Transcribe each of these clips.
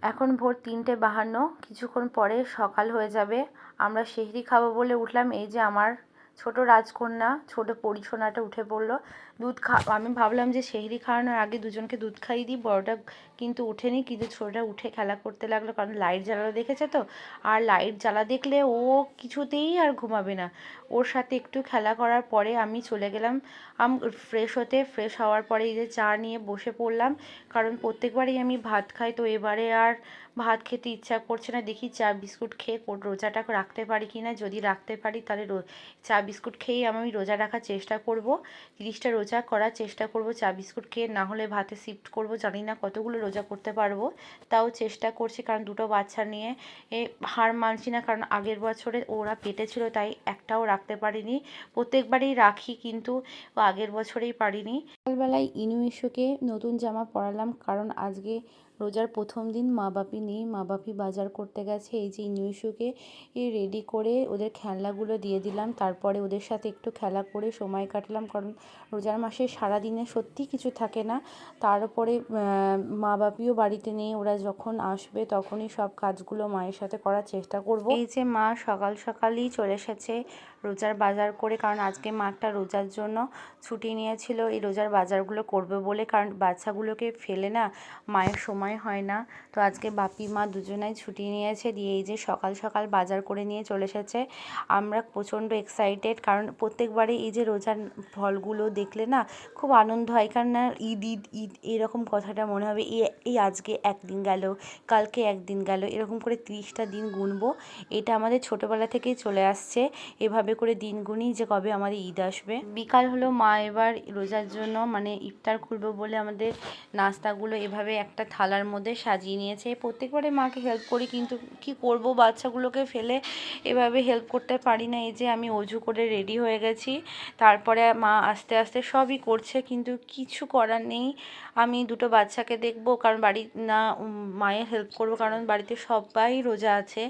এখন ভোর 3:52, কিছুক্ষণ পরে সকাল হয়ে যাবে। আমরা সেহরি খাবো বলে উঠলাম। এই যে আমার ছোট রাজকন্যা, ছোট পরিছোনাটা উঠে পড়লো। আমি ভাবলাম যে সেহরি খাওয়ানোর আগে দুজনকে দুধ খাইয়ে দিই, বড়টা কিন্তু উঠেনি, কিন্তু ছোটটা উঠে খেলা করতে লাগলো, কারণ লাইট জ্বালানো দেখেছে তো। আর লাইট জ্বালা দেখলে ও কিছুতেই আর ঘুমাবে না। ওর সাথে একটু খেলা করার পরে আমি চলে গেলাম ফ্রেশ হতে। ফ্রেশ হওয়ার পরে এই যে চা নিয়ে বসে পড়লাম, কারণ প্রত্যেকবারই আমি ভাত খাই, তো এবারে আর ভাত খেতে ইচ্ছা করছে না। দেখি চা বিস্কুট খেয়ে রোজাটা রাখতে পারি কি না। যদি রাখতে পারি তাহলে চা বিস্কুট খেয়েই আমি রোজা রাখার চেষ্টা করব। 30টা রোজা করার চেষ্টা করব চা বিস্কুট খেয়ে, না হলে ভাতে শিফট করব। জানি না কতগুলো রোজা করতে পারবো, তাও চেষ্টা করছি, কারণ দুটো বাচ্চা নিয়ে হার মানছি না। কারণ আগের বছরে ওরা পেটে ছিল, তাই একটাও রাখতে পারিনি। প্রত্যেকবারই রাখি, কিন্তু আগের বছরেই পারিনি। সকালবেলায় ইনু ইস্যুকে নতুন জামা পরালাম, কারণ আজকে রোজার প্রথম দিন। মা বাপি নেই, মা বাপি বাজার করতে গেছে। এই যে ইনু ইস্যুকে রেডি করে ওদের খেলনাগুলো দিয়ে দিলাম, তারপরে ওদের সাথে একটু খেলা করে সময় কাটালাম, কারণ রোজার মাসে সারাদিনে সত্যি কিছু থাকে না। তারপরে মা বাপিও বাড়িতে নেই, ওরা যখন আসবে তখনই সব কাজগুলো মায়ের সাথে করার চেষ্টা করব। এই যে মা সকাল সকালই চলে এসেছে রোজার বাজার করে, কারণ আজকে মা একটা রোজার জন্য ছুটি নিয়েছিল এই রোজার বাজারগুলো করবে বলে, কারণ বাচ্চাগুলোকে ফেলে না মায়ের সময় হয় না। তো আজকে বাপি মা দুজনাই ছুটি নিয়েছে, দিয়ে এই যে সকাল সকাল বাজার করে নিয়ে চলে এসেছে। আমরা প্রচণ্ড এক্সাইটেড, কারণ প্রত্যেকবারে এই যে রোজার ফলগুলো দেখলে না খুব আনন্দ হয়, কারণ না ঈদ ঈদ ঈদ এরকম কথাটা মনে হবে। এই আজকে একদিন গেল, কালকে একদিন গেল, এরকম করে 30টা দিন গুনবো। এটা আমাদের ছোটোবেলা থেকেই চলে আসছে, এভাবে করে দিন গুনি যে কবে আমাদের ঈদ আসবে। বিকাল হলো, মা এবার রোজার জন্য মানে ইফতার খুলবে বলে আমাদের নাস্তাগুলো এভাবে একটা থালার মধ্যে সাজিয়ে নিয়েছে। প্রত্যেকবারে মাকে হেল্প করি, কিন্তু কি করব, বাচ্চাগুলোকে ফেলে এভাবে হেল্প করতে পারি না। এই যে আমি অজু করে রেডি হয়ে গেছি, তারপরে মা আস্তে আস্তে সবই করছে, কিন্তু কিছু করার নেই। আমি দুটো বাচ্চাকে দেখবো, কারণ বাড়ি না মায়ের হেল্প করব, কারণ বাড়িতে সবাই রোজা আছে।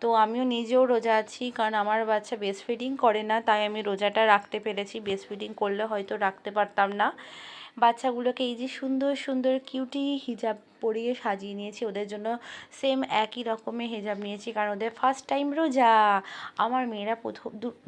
তো আমিও নিজেও রোজা আছি, কারণ আমার বাচ্চা ব্রেস্ট ফিডিং করে না, তাই আমি রোজাটা রাখতে পেরেছি। ব্রেস্ট ফিডিং করলে হয়তো রাখতে পারতাম না। বাচ্চাগুলোকে এই যে সুন্দর সুন্দর কিউটি হিজাব পরিয়ে সাজিয়ে নিয়েছি, ওদের জন্য সেম একই রকমের হিজাব নিয়েছি, কারণ ওদের ফার্স্ট টাইম রোজা। আমার মেয়েরা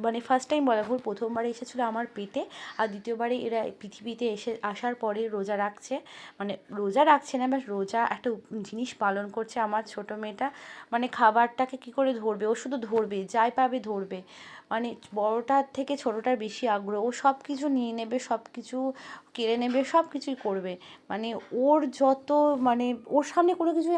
মানে ফার্স্ট টাইম বলা ভুল, প্রথমবারে এসেছিলো আমার পেটে, আর দ্বিতীয়বারে এরা পৃথিবীতে আসার পরে রোজা রাখছে। মানে রোজা রাখছে না, বাস রোজা একটা জিনিস পালন করছে। আমার ছোটো মেয়েটা মানে খাবারটাকে কি করে ধরবে, ও শুধু ধরবে, যাই পাবে ধরবে। মানে বড়টার থেকে ছোটোটার বেশি আগ্রহ, ও সব কিছু নিয়ে নেবে, সব কিছু কেড়ে নেবে, সব কিছুই করবে। মানে ওর যত মানে ওর সামনে কোনো কিছু